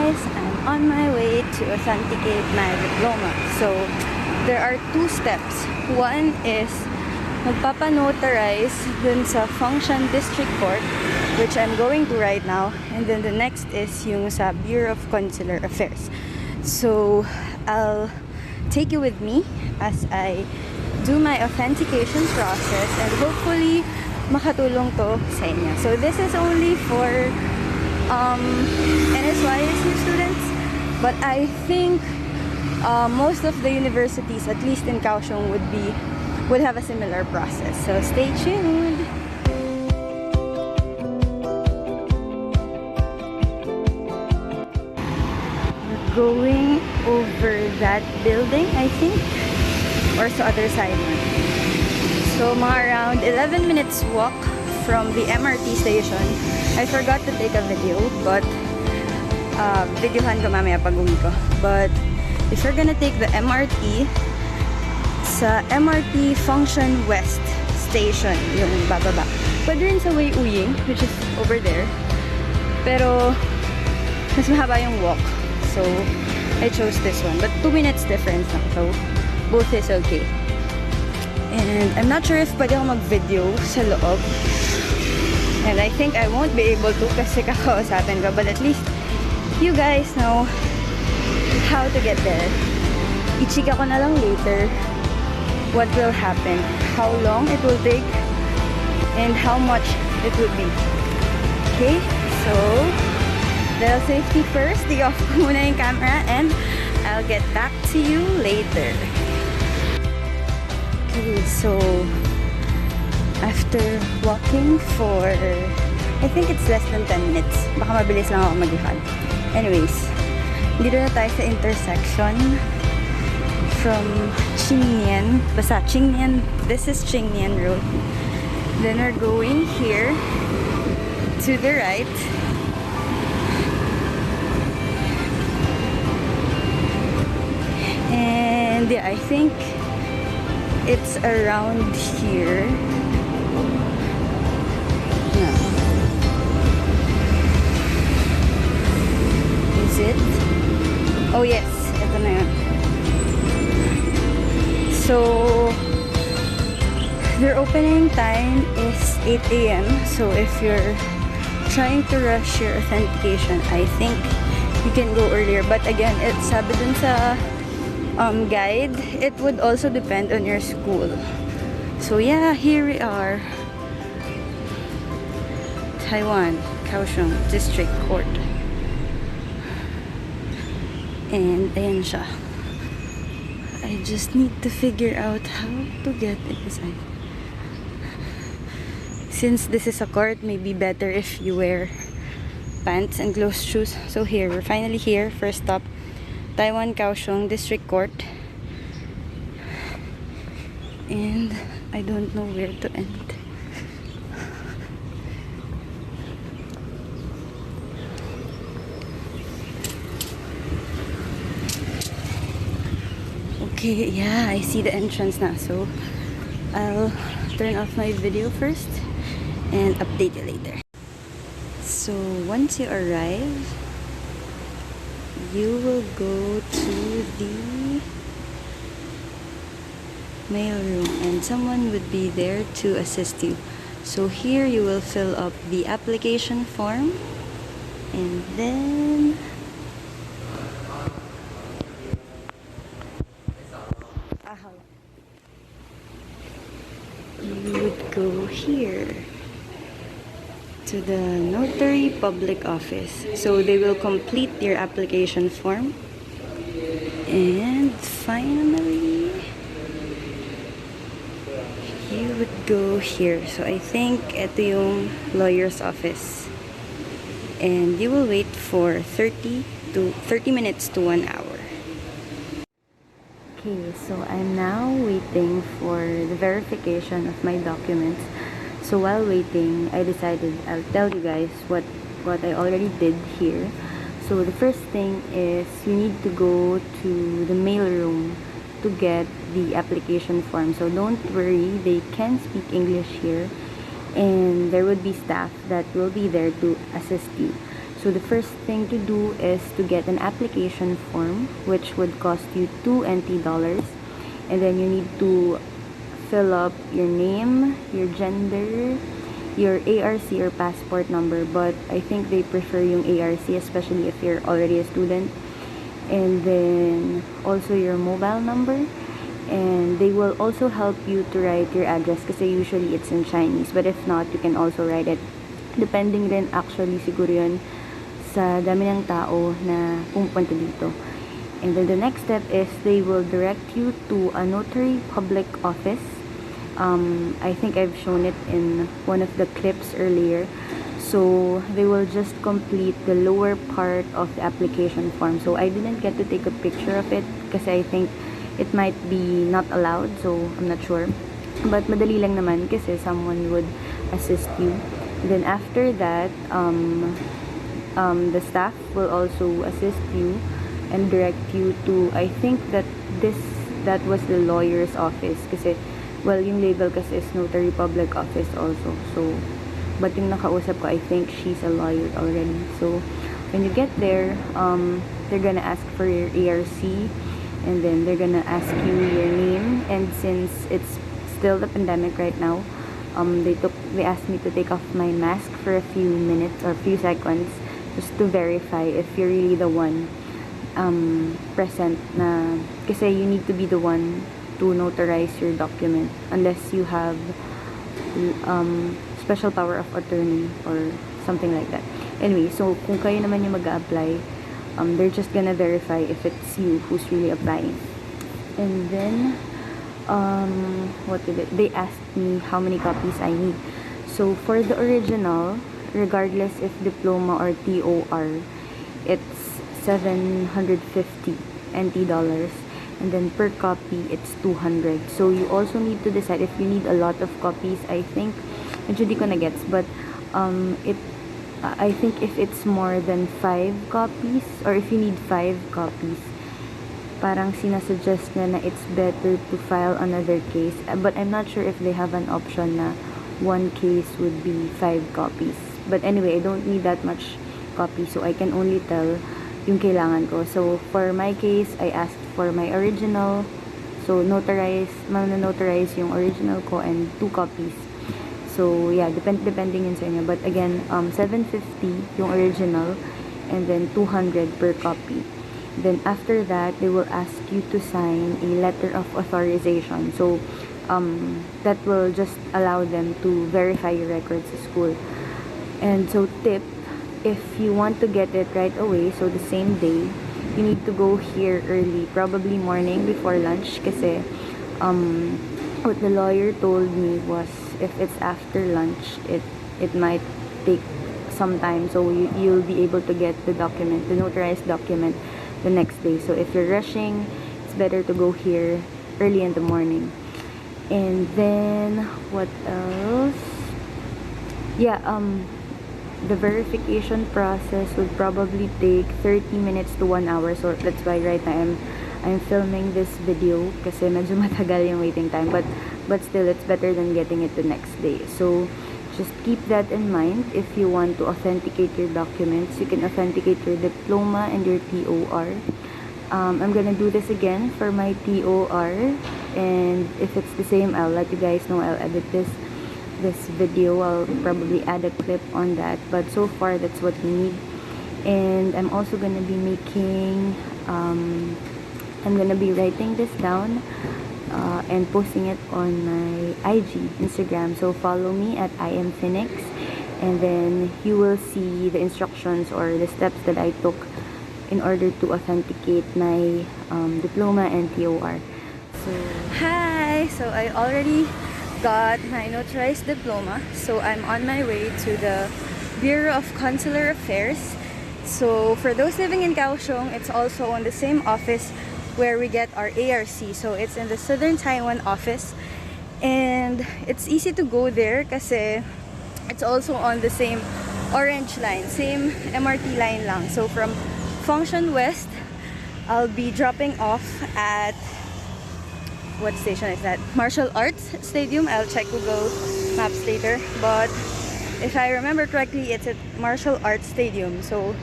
guys, I'm on my way to authenticate my diploma. So there are two steps. One is magpapanotarize dun sa Function District Court, which I'm going to right now, and then the next is yung sa Bureau of Consular Affairs. So I'll take you with me as I do my authentication process, and hopefully makatulong to sa inyo. So this is only for NSYSU students, but I think most of the universities, at least in Kaohsiung, would have a similar process. So stay tuned. We're going over that building, I think, or sa other side. So mga around 11 minutes walk from the MRT station. I forgot to take a video, but videohan ko mamaya pag uwi ko. But if you're gonna take the MRT, sa MRT Function West Station, yung bababa. Pwede rin sa Way Uying, which is over there. Pero mas mahaba yung walk. So I chose this one. But 2 minutes difference lang. So both is okay. And I'm not sure if pwede ako mag-video sa loob. And I think I won't be able to kasi kakausapin ko. But at least you guys know how to get there. I-chika ko na lang later what will happen, how long it will take, and how much it would be. Okay? So, little safety first. I-off ko muna yung camera and I'll get back to you later. Okay, so after walking for, I think it's less than 10 minutes. Baka mabilis lang ako maglakad. Anyways, dito na tayo sa intersection from Qingnian. Basta Qingnian. This is Qingnian Road. Then we're going here to the right. And yeah, I think it's around here. Is it? Oh yes, ito na yun. So their opening time is 8 AM. So if you're trying to rush your authentication, I think you can go earlier. But again, it's sabi dun sa guide, it would also depend on your school. So yeah, here we are. Taiwan, Kaohsiung District Court. And ayan siya. I just need to figure out how to get inside. Since this is a court, maybe better if you wear pants and closed shoes. So here, we're finally here. First stop, Taiwan Kaohsiung District Court. And I don't know where to end. Okay, yeah, I see the entrance now. So I'll turn off my video first and update you later. So once you arrive, you will go to the mail room and someone would be there to assist you. So here you will fill up the application form, and then you would go here to the notary public office. So they will complete your application form, and finally you would go here. So I think ito yung lawyer's office, and you will wait for 30 minutes to 1 hour. Okay, so I'm now waiting for the verification of my documents. So while waiting, I decided I'll tell you guys what I already did here. So the first thing is you need to go to the mail room to get the application form. So don't worry, they can speak English here, and there would be staff that will be there to assist you. So the first thing to do is to get an application form, which would cost you $2 NT, and then you need to fill up your name, your gender, your ARC or passport number, but I think they prefer yung ARC, especially if you're already a student, and then also your mobile number, and they will also help you to write your address kasi usually it's in Chinese, but if not, you can also write it. Depending rin actually siguro yun sa dami ng tao na pumunta dito. And then the next step is they will direct you to a notary public office. I think I've shown it in one of the clips earlier. So they will just complete the lower part of the application form. So I didn't get to take a picture of it kasi I think it might be not allowed, so I'm not sure. But madali lang naman kasi someone would assist you. Then after that, the staff will also assist you and direct you to, I think that was the lawyer's office kasi, well, yung label kasi is notary public office also. So, but yung nakausap ko, I think she's a lawyer already. So, when you get there, they're gonna ask for your ARC, and then they're gonna ask you your name. And since it's still the pandemic right now, they asked me to take off my mask for a few minutes or few seconds just to verify if you're really the one present na, kasi you need to be the one to notarize your document unless you have special power of attorney or something like that. Anyway, so kung kayo naman yung mag-a-apply, they're just gonna verify if it's you who's really applying. And then they asked me how many copies I need. So for the original, regardless if diploma or TOR, it's 750 NT dollars, and then per copy it's 200. So you also need to decide if you need a lot of copies. I think medyo di ko na gets, but I think if it's more than 5 copies, or if you need 5 copies, parang sinasuggest na it's better to file another case. But I'm not sure if they have an option na one case would be 5 copies. But anyway, I don't need that much copies, so I can only tell yung kailangan ko. So for my case, I asked for my original. So notarize yung original ko and 2 copies. So yeah, depending yun sa inyo. But again, 750 yung original, and then 200 per copy. Then after that, they will ask you to sign a letter of authorization. So that will just allow them to verify your records at school. And so tip, if you want to get it right away, so the same day, you need to go here early, probably morning before lunch, kasi what the lawyer told me was if it's after lunch, it might take some time, so you'll be able to get the document, the notarized document, the next day. So if you're rushing, it's better to go here early in the morning. And then what else? Yeah, the verification process would probably take 30 minutes to 1 hour. So that's why right now I'm filming this video kasi medyo matagal yung waiting time, but still it's better than getting it the next day. So just keep that in mind. If you want to authenticate your documents, you can authenticate your diploma and your TOR. I'm gonna do this again for my TOR, and if it's the same, I'll let you guys know. I'll edit this video. I'll probably add a clip on that, but so far that's what we need. And I'm also gonna be making I'm gonna be writing this down and posting it on my IG, Instagram. So follow me at iamphoenics, and then you will see the instructions or the steps that I took in order to authenticate my diploma and TOR. So hi, so I already got my notarized diploma, so I'm on my way to the Bureau of Consular Affairs. So for those living in Kaohsiung, it's also on the same office where we get our ARC. So it's in the Southern Taiwan office, and it's easy to go there kasi it's also on the same orange line, same MRT line lang. So from Function West, I'll be dropping off at, what station is that? Martial Arts Stadium. I'll check Google Maps later, but If I remember correctly, it's at Martial Arts Stadium. So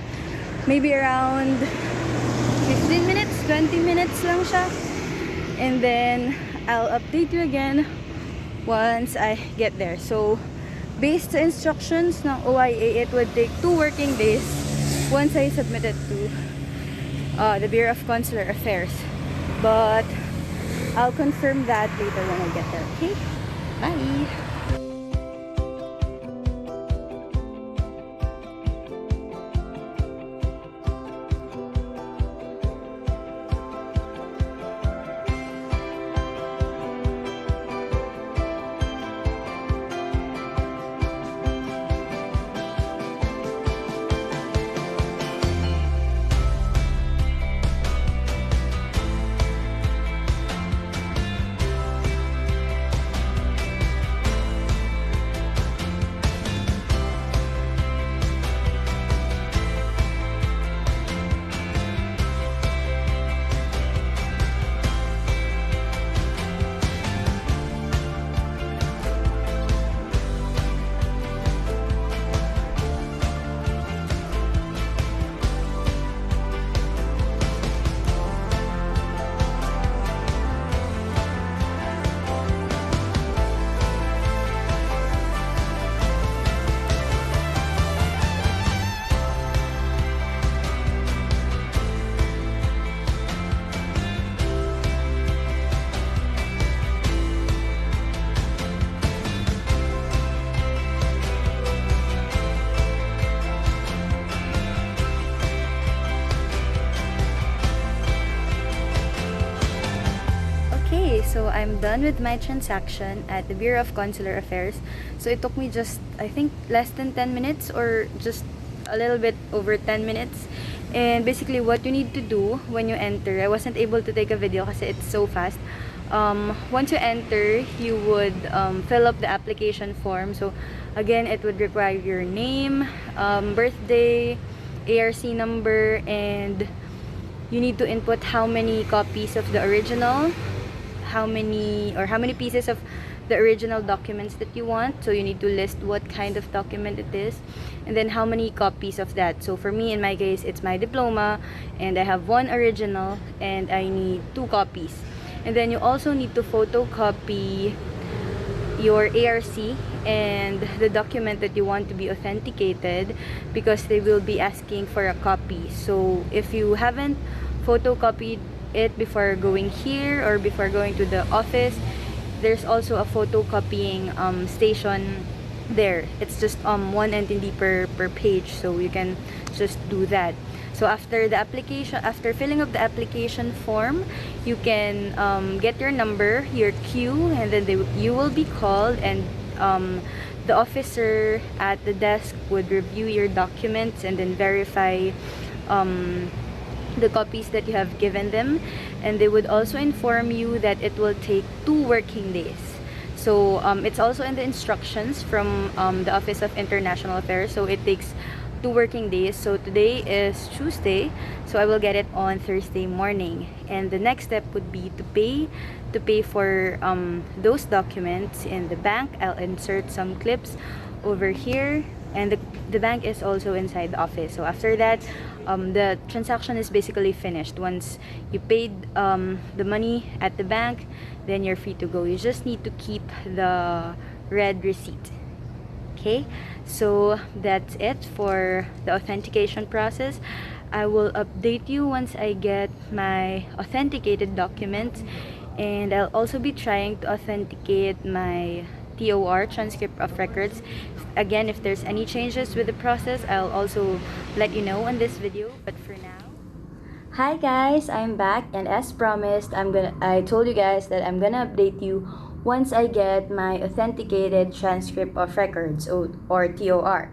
maybe around 15 minutes, 20 minutes lang siya. And then I'll update you again once I get there. So based sa instructions ng OIA, it would take 2 working days once I submit it to the Bureau of Consular Affairs. But I'll confirm that later when I get there. Okay? Bye! So I'm done with my transaction at the Bureau of Consular Affairs. So it took me just, I think, less than 10 minutes or just a little bit over 10 minutes. And basically what you need to do when you enter, I wasn't able to take a video kasi it's so fast. Once you enter, you would fill up the application form. So again, it would require your name, birthday, ARC number, and you need to input how many copies of the original, how many pieces of the original documents that you want. So you need to list what kind of document it is, and then how many copies of that. So for me, in my case, it's my diploma, and I have 1 original and I need 2 copies. And then you also need to photocopy your ARC and the document that you want to be authenticated, because they will be asking for a copy. So if you haven't photocopied it before going here or before going to the office, there's also a photocopying station there. It's just 1 NTD per page, so you can just do that. So after the application, after filling up the application form, you can get your number, your queue, and then you will be called, and the officer at the desk would review your documents and then verify the copies that you have given them, and they would also inform you that it will take 2 working days. So it's also in the instructions from the Office of International Affairs, so it takes 2 working days. So today is Tuesday, so I will get it on Thursday morning, and the next step would be to pay for those documents in the bank. I'll insert some clips over here, and the bank is also inside the office. So after that, the transaction is basically finished. Once you paid the money at the bank, then you're free to go. You just need to keep the red receipt. Okay, so that's it for the authentication process. I will update you once I get my authenticated documents, and I'll also be trying to authenticate my TOR, transcript of records. Again, if there's any changes with the process, I'll also let you know in this video. But for now, hi guys, I'm back, and as promised, I told you guys that I'm gonna update you once I get my authenticated transcript of records, or TOR.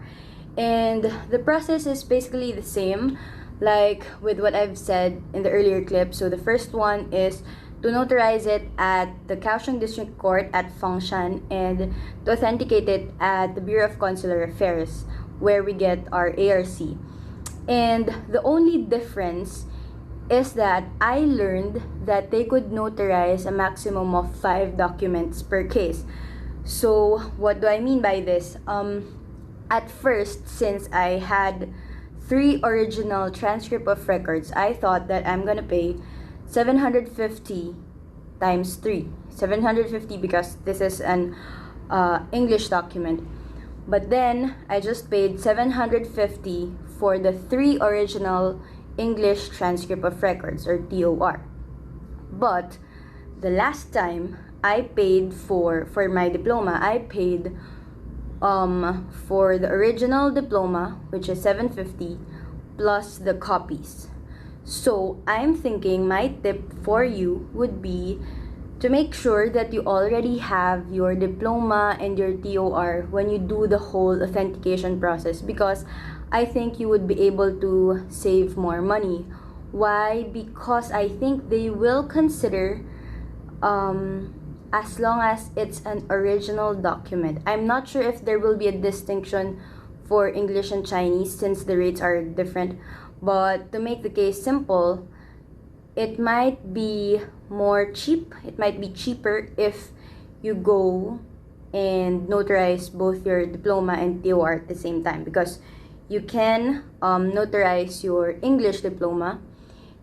And the process is basically the same like with what I've said in the earlier clip. So the first one is to notarize it at the Kaohsiung District Court at Fengshan, and to authenticate it at the Bureau of Consular Affairs, where we get our ARC. And the only difference is that I learned that they could notarize a maximum of 5 documents per case. So what do I mean by this? at first, since I had 3 original transcript of records, I thought that I'm gonna pay 750 times 3. 750 because this is an English document. But then I just paid 750 for the 3 original English transcript of records, or TOR. But the last time I paid for my diploma, I paid for the original diploma, which is 750, plus the copies. So I'm thinking my tip for you would be to make sure that you already have your diploma and your TOR when you do the whole authentication process, because I think you would be able to save more money. Why? Because I think they will consider as long as it's an original document. I'm not sure if there will be a distinction for English and Chinese since the rates are different, but to make the case simple, it might be it might be cheaper if you go and notarize both your diploma and TOR at the same time, because you can notarize your English diploma,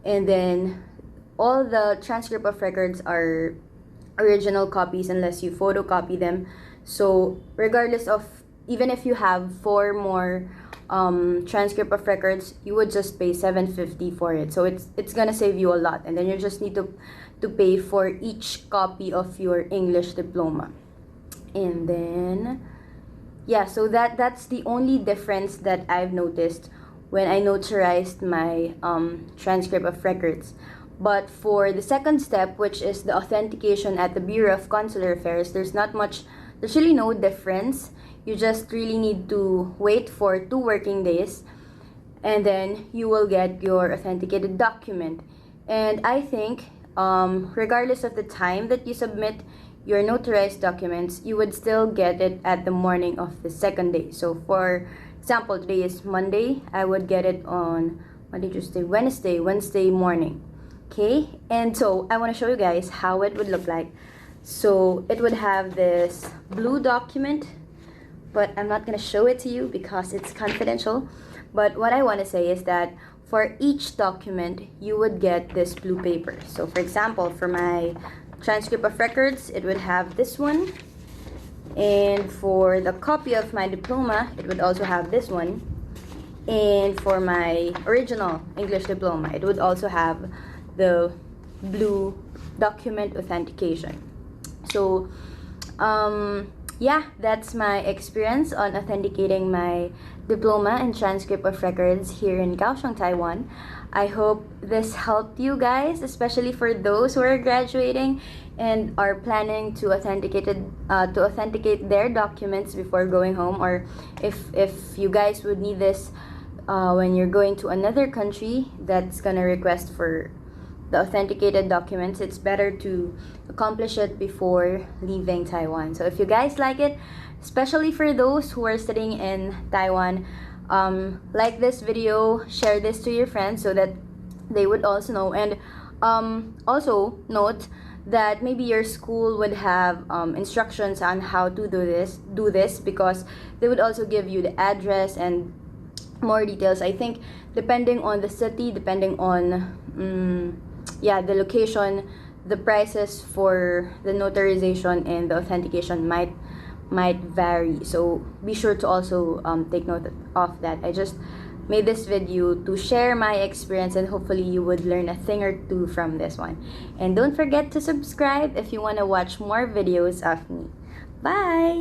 and then all the transcript of records are original copies unless you photocopy them. So regardless of, even if you have 4 more transcript of records, you would just pay 750 for it. So it's gonna save you a lot, and then you just need to pay for each copy of your English diploma. And then yeah, so that's the only difference that I've noticed when I notarized my transcript of records. But for the second step, which is the authentication at the Bureau of Consular Affairs, there's really no difference. You just really need to wait for 2 working days, and then you will get your authenticated document. And I think regardless of the time that you submit your notarized documents, you would still get it at the morning of the second day. So for example, today is Monday, I would get it on Monday, Tuesday, Wednesday morning. Okay, and so I want to show you guys how it would look like. So it would have this blue document, but I'm not going to show it to you because it's confidential. But what I want to say is that for each document, you would get this blue paper. So for example, for my transcript of records, it would have this one. And for the copy of my diploma, it would also have this one. And for my original English diploma, it would also have the blue document authentication. So yeah, that's my experience on authenticating my diploma and transcript of records here in Kaohsiung, Taiwan. I hope this helped you guys, especially for those who are graduating and are planning to authenticate their documents before going home, or if you guys would need this when you're going to another country that's gonna request for the authenticated documents. It's better to accomplish it before leaving Taiwan. So if you guys like it, especially for those who are studying in Taiwan, like this video, share this to your friends so that they would also know. And also note that maybe your school would have instructions on how to do this, because they would also give you the address and more details. I think depending on the city, depending on the location, the prices for the notarization and the authentication might vary. So be sure to also take note of that. I just made this video to share my experience, and hopefully you would learn a thing or two from this one. And don't forget to subscribe if you want to watch more videos of me. Bye!